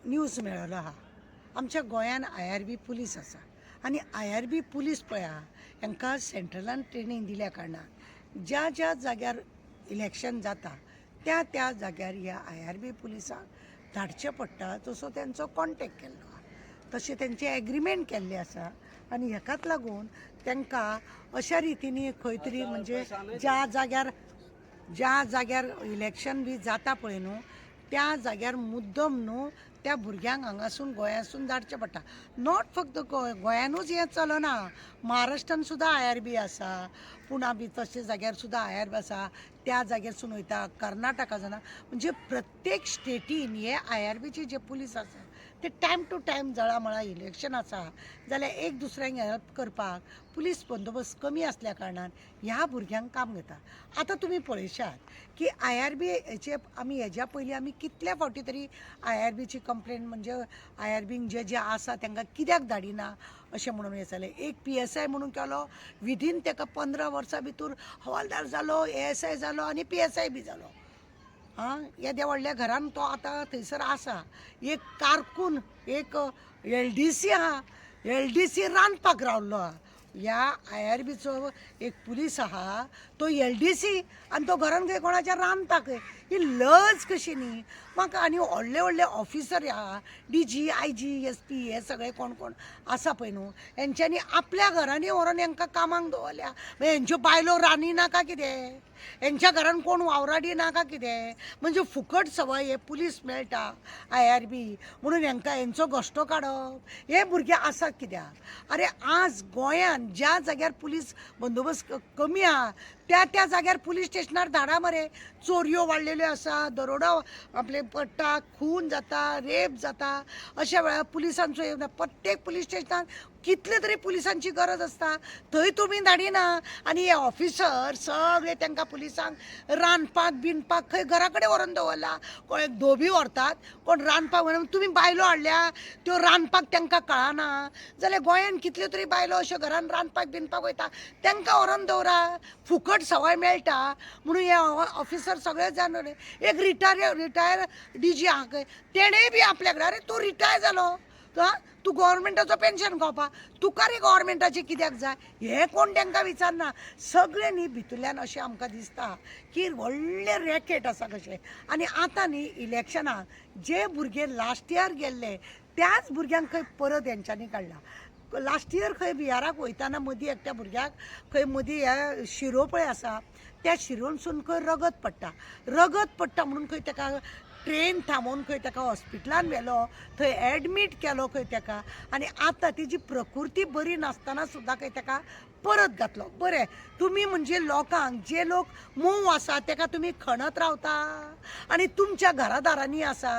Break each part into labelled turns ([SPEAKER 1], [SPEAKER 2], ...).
[SPEAKER 1] News मेळ्ळो आहा आमच्या गोंयान IRB पुलीस आसा आनी IRB पुलीस पळय आहा हांकां सेंट्रलान ट्रेनींग दिल्या कारणान ज्या ज्या जाग्यार इलेक्शन जाता त्या त्या जाग्यार ह्या IRB पुलिसांक धाडचें पडटा तसो तेंचो कॉन्टेक्ट केल्लो आहा तशें तेंचें एग्रीमेंट केल्लें आसा आनी हेकाच लागून तांकां अशा रितीनी खंय तरी म्हणजे ज्या जाग्यार इलेक्शन बी जाता पळय न्हू त्या जाग्यार मुद्दम न्हू त्या भुरग्यांक हांगासून गोंयासून धाडचें पडटा नॉट फक्त गोंयानूच हें चलना महाराष्ट्रान सुद्दां IRB आसा पुणा बी तशे जाग्यार सुद्दां IRB आसा त्या जाग्यारसून वयता कर्नाटका जाणा म्हणजे प्रत्येक स्टेटीन हे IRBचे जे पुलीस आसा ते टायम टू टायम जळामळा इलेक्शन आसा जाल्यार एक दुसऱ्यांक हेल्प करपाक पुलीस बंदोबस्त कमी आसल्या कारणान ह्या भुरग्यांक काम घेता आतां तुमी पळयशात की IRB हेचे आमी हेज्या पयलीं आमी कितल्या फावटी तरी IRBची कंप्लेन म्हणजे IRBीक जे जे आसा तांकां कित्याक धाडिना अशें म्हणून हें जालें एक PSI म्हणून केलो विदीन ताका 15 वर्सां भितर हवालदार जालो ASI जालो आनी PSI बी जालो येद्या व्हडल्या घरान तो आतां थंयसर आसा एक कारकून एक LDC आहा LDC रांदपाक रावल्लो आहा ह्या IRBचो एक पुलीस आहा तो LDC आनी तो घरान खंय कोणाच्या रांदता खंय ही लज कशी न्ही म्हाका आनी व्हडले व्हडले ऑफिसर आहा DG IG SP हे सगळे कोण कोण आसा पळय न्हू हेंच्यांनी आपल्या घरांनी व्हरोन हांकां कामाक दवरल्या हेंच्यो बायलो रांदिना काय कितें हेंच्या घरान कोण वावराडी ना का कितें म्हणजे फुकट सवय हे पुलीस मेळटा IRB म्हणून हांकां हेंचो घोष्टो काडप हे भुरगे आसा कित्याक अरे आज गोंयान ज्या जाग्यार पुलीस बंदोबस्त कमी आहा त्या जाग्यार पुलीस स्टेशनार धाडा मरे चोरयो वाडलेल्यो आसा दरोडा आपले पडटा खून जाता रेप जाता अशा वेळार पुलिसांचो प्रत्येक पुलीस स्टेशनार कितले तरी पुलिसांची गरज आसता थंय तुमी धाडिना आनी हे ऑफिसर सगळे तांकां पुलिसांक रांदपाक बिनपाक खंय घरा कडेन व्हरोन दवरला कोण धोबी व्हरतात कोण रांदपाक म्हणून तुमी बायलो हाडल्या त्यो रांदपाक तांकां कळना जाल्यार गोंयान कितल्यो तरी बायलो अश्यो घरान रांदपाक बिनपाक वयता तांकां व्हरोन दवरा फुकट सवय मेळटा म्हणून हे ऑफिसर सगळे जाण एक रिटायर DG आहा खंय तेणेय बी आपल्या कडेन अरे तूं रिटायर जालो तूं गव्हर्मेंटाचो पेन्शन खावपा तुका रे गव्हर्मेंटाचें कित्याक जाय हें कोण तांकां विचारना सगळे न्ही भितरल्यान अशें आमकां दिसता की व्हडले रॅकेट आसा कशें आनी आतां न्ही इलेक्शनाक जे भुरगे लास्ट इयर गेल्ले त्याच भुरग्यांक खंय परत हेंच्यांनी काडला लास्ट इयर खंय बिहाराक वयताना मदीं एकट्या भुरग्याक खंय मदीं ह्या शिरो पळय आसा त्या शिरोनसून खंय रगत पडटा म्हणून खंय ताका ट्रेन थांबोवन खंय ताका हॉस्पिटलान व्हेलो थंय एडमीट केलो खंय ताका आनी आतां तिची प्रकृती बरी नासतना सुद्दां खंय ताका परत घातलो बरें तुमी म्हणजे लोकांक जे लोक मोव आसा ताका तुमी खणत रावता आनी तुमच्या घरादारांनी आसा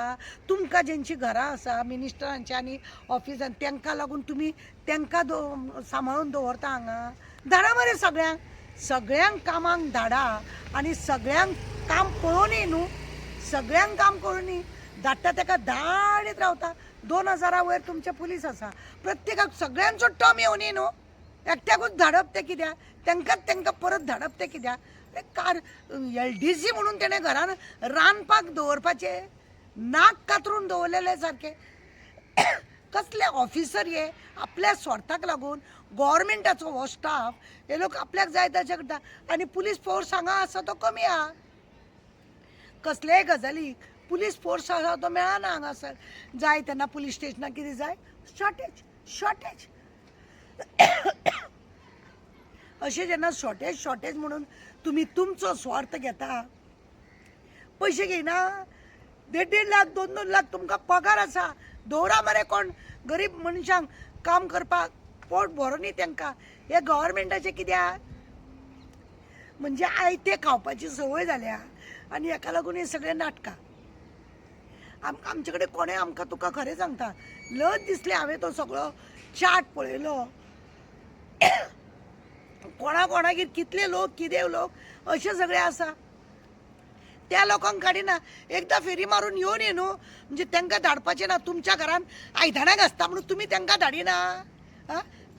[SPEAKER 1] तुमकां जेंची घरां आसा मिनिस्टरांची आनी ऑफिसान तांकां लागून तुमी तांकां सांबाळून दवरता हांगा धाडा मरे सगळ्यांक कामाक धाडा आनी सगळ्यांक काम पळोवनी न्हू सगळ्यांक काम करूनी धाडटा ताका धाडीत रावता 2000 वयर तुमचे पुलीस आसा प्रत्येकाक सगळ्यांचो टर्म येवनी न्हू एकट्याकूच धाडप ते कित्याक तांकां परत धाडप ते कित्याक कार LDC म्हणून तेणें घरान रांदपाक दवरपाचे नाक कातरून दवरलेले सारके कसले ऑफिसर हे आपल्या स्वार्थाक लागून गव्हर्मेंटाचो हो स्टाफ हे लोक आपल्याक जाय तशें करता आनी पुलीस फोर्स हांगा आसा तो कमी आहा कसलेय गजालीक पुलीस फोर्स आसा तो मेळना हांगासर जाय तेन्ना पुलीस स्टेशनाक कितें जाय शॉर्टेज अशें जेन्ना शॉर्टेज म्हणून तुमी तुमचो स्वार्थ घेता पयशे घेयना 1.5 लाख 2 लाख तुमकां पगार आसा दवरा मरे कोण गरीब मनशांक काम करपाक पोट भरोनी तांकां हे गव्हर्मेंटाचें कित्याक म्हणजे आयते खावपाची संवय जाल्या आनी हेका लागून हे सगळे नाटकां आमचे कडेन कोणें आमकां तुका खरें सांगता लज दिसलें हांवें तो सगळो चार्ट पळयलो कोणागेर कितले लोक कितें लोक अशें सगळें आसा त्या लोकांक काडिना एकदां फेरी मारून येवन ये न्हू म्हणजे तांकां धाडपाचें ना तुमच्या घरान आयदनां घासता म्हणून तुमी तांकां धाडिना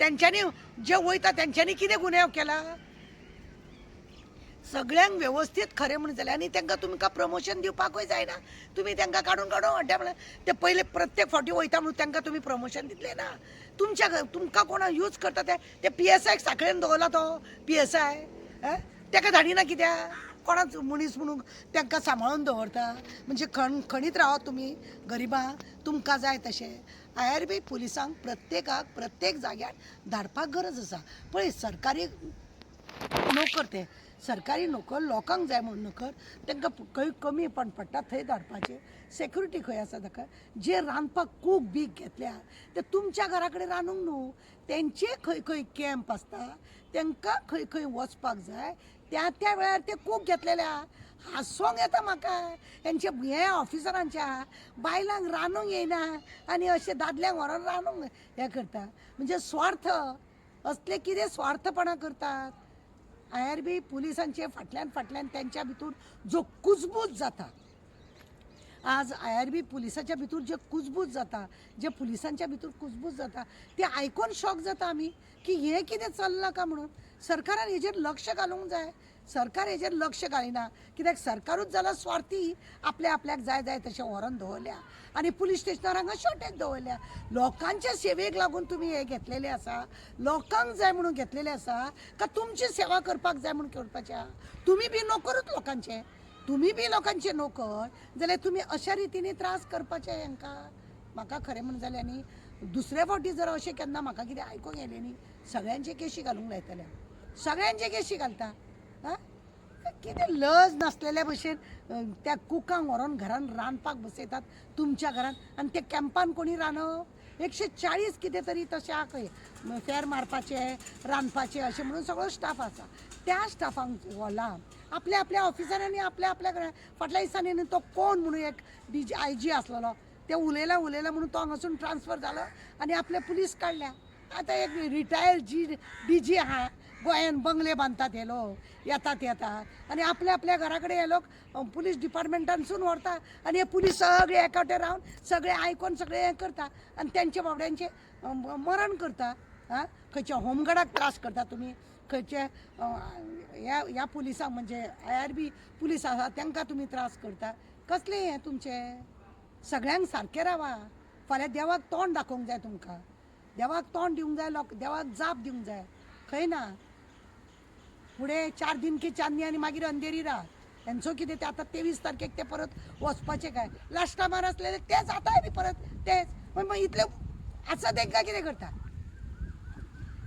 [SPEAKER 1] तेंच्यांनी जे वयता तेंच्यांनी कितें गुन्यांव केला सगळ्यांक व्यवस्थित खरें म्हणून जालें आनी तांकां तुमकां प्रमोशन दिवपाकूय जायना. तुमी तांकां काडून वाट्या म्हणल्यार ते पयले प्रत्येक फावटी वयता म्हणून तांकां तुमी प्रमोशन दितले ना. तुमकां कोणा यूज करता ते PSIक सांखळेन दवरला तो PSI ताका धाडिना कित्याक? कोणाच मनीस म्हणून तांकां सांबाळून दवरता. म्हणजे खणीत रावत तुमी गरिबां तुमकां जाय तशें. IRB पुलिसांक प्रत्येकाक प्रत्येक जाग्यार धाडपाक गरज आसा. पळय सरकारी नोकर ते सरकारी नोकर लोकांक जाय म्हणून नोकर तांकां खंय कमी पण पडटा थंय धाडपाचें. सेक्युरिटी खंय आसा ताका जे रांदपाक कूक बीक घेतल्या ते तुमच्या घरा कडेन रांदूंक न्हू. तेंचे खंय खंय कॅम्प आसता तांकां खंय खंय वचपाक जाय त्या वेळार ते कूक घेतलेल्या हांसोंक येता म्हाका. हेंचे हे ऑफिसरांच्या बायलांक रांदूंक येयना आनी अशे दादल्यांक व्हरोन रांदूंक हें करता. म्हणजे स्वार्थ असले कितें स्वार्थपणां करतात. IRB पुलिसांचे फाटल्यान त्यांच्या भितर जो कुजबूज जाता आज IRB पुलिसाच्या भितर जे कुजबूज जाता जे पुलिसांच्या भितर कुजबूज जाता ते आयकून शॉक जाता आमी की हे कितें चल्लां काय म्हणून. सरकारान हेजेर लक्ष घालूंक जाय. सरकार हेजेर लक्ष घालिना कित्याक सरकारूच जाला स्वार्थी. आपल्याक जाय तशें व्हरोन दवरल्या आनी पुलीस स्टेशनार हांगा शॉर्टेज दवरल्या. लोकांच्या सेवेक लागून तुमी हे घेतलेले आसा. लोकांक जाय म्हणून घेतलेले आसा का तुमची सेवा करपाक जाय म्हणून करपाचें? तुमी बी नोकरूच लोकांचे. तुमी बी लोकांचे नोकर जाल्यार तुमी अशा रितीने त्रास करपाचे हांकां. म्हाका खरें म्हणून जालें न्ही दुसरे फावटी जर अशें केन्ना म्हाका कितें आयकूंक येलें न्ही सगळ्यांचे केशी घालूंक लायतले. सगळ्यांचे केशी घालता. कितें लज नासलेल्या भशेन त्या कुकांक व्हरोन घरान रांदपाक बसयतात तुमच्या घरान आनी ते कॅम्पान कोणी रांदप 140 कितें तरी तशें आहा खंय फेर मारपाचे रांदपाचे अशें म्हणून सगळो स्टाफ आसा. त्या स्टाफांक व्हरला आपल्या ऑफिसरांनी आपल्या फाटल्या दिसांनी तो कोण म्हणून एक IG आसलेलो ते उलयला म्हणून तो हांगासून ट्रान्सफर जालो आनी आपले पुलीस काडल्या. आतां एक रिटायर्ड DG आहा गोंयान बंगले बांदतात हे लोक येतात आनी आपल्या घरा कडेन हे लोक पुलीस डिपार्टमेंटानसून व्हरता आनी हे पुलीस सगळे एकावटे रावन सगळे आयकोन सगळे हें करता आनी तेंचे बाबड्यांचे मरण करता. खंयच्या होमगार्डाक त्रास करता तुमी. खंयचे ह्या पुलिसांक म्हणजे IRB पुलीस आसा तांकां तुमी त्रास करता. कसलें हें तुमचें? सगळ्यांक सारकें रावा. फाल्यां देवाक तोंड दाखोवंक जाय तुमकां. देवाक तोंड दिवंक जाय देवाक जाप दिवंक जाय. खंय ना फुडें 4 दिन की चांदनी आनी मागीर अंधेरी रात. हेंचो कितें ते आतां 23 तारखेक ते परत वचपाचें काय लास्टा मार आसलेले तेच आतां न्ही परत तेच. मग इतले आसा तांकां कितें करता?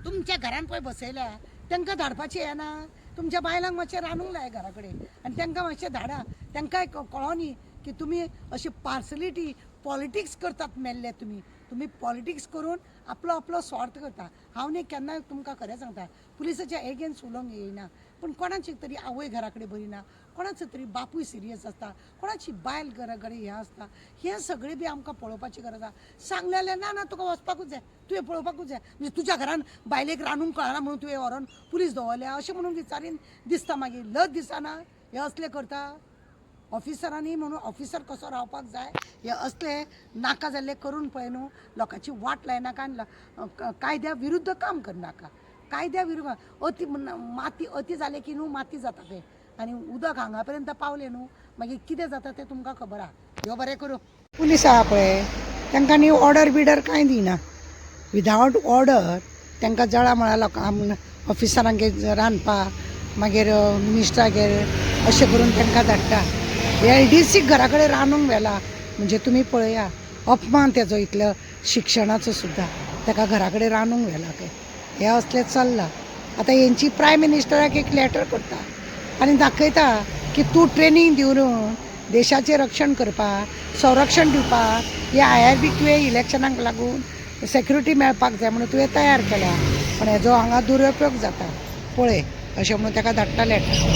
[SPEAKER 1] तुमच्या घरान पळय बसयल्या तांकां धाडपाचें हें ना. तुमच्या बायलांक मातशें रांदूंक लाय घरा कडेन आनी तांकां मातशें धाडा. तांकांय कळो न्ही की तुमी अशी पार्सलिटी पॉलिटिक्स करतात मेल्ले तुमी पॉलिटिक्स करून आपलो स्वार्थ करता. हांव न्ही केन्नाय तुमकां खरें सांगता पुलिसाच्या एगेन्स्ट उलोवंक येयना पूण कोणाची तरी आवय घरा कडेन बरी ना कोणाचो तरी बापूय सिरियस आसता कोणाची बायल घरा कडेन हें आसता हें सगळें बी आमकां पळोवपाची गरज आसा. सांगलेलें ना तुका वचपाकूच जाय तुवें पळोवपाकूच जाय. म्हणजे तुज्या घरान बायलेक रांदूंक कळना म्हणून तुवें व्हरोन पुलीस दवरल्या अशें म्हणून विचारीन दिसता. मागीर लज दिसना हे असले करता. ऑफिसरांनी म्हणून ऑफिसर कसो रावपाक जाय हे असले नाका जाल्ले करून पळय न्हू लोकांची वाट लायनाका आनी कायद्या विरुद्ध काम करनाका. कायद्या विरुद्ध माती अती जाले की न्हू माती जाता ते आनी उदक हांगा पर्यंत पावले न्हू मागीर कितें जाता तें तुमकां खबर आहा. देव बरें करूं. पुलीस आहा पळय तांकां न्ही ऑर्डर बिर्डर कांय दिना. विदावट ऑर्डर तांकां जळा मळा लोकांक ऑफिसरांगेर रांदपाक मागीर मिनिस्टरागेर अशें करून तांकां धाडटा. LDC घरा कडेन रांदूंक व्हेला म्हणजे तुमी पळया अपमान तेजो इतलो शिक्षणाचो सुद्दां ताका घरा कडेन रांदूंक व्हेला काय हें असलें चल्लां. आतां हेंची प्रायम मिनिस्टराक एक लॅटर करता आनी दाखयता की तूं ट्रेनींग दिवन देशाचें रक्षण करपाक संरक्षण दिवपाक हे IRB तुवें इलेक्शनाक लागून सेक्युरिटी मेळपाक जाय म्हणून तुवें तयार केल्या पण हेजो हांगा दुरुपयोग जाता पळय अशें म्हणून ताका धाडटा लॅटर.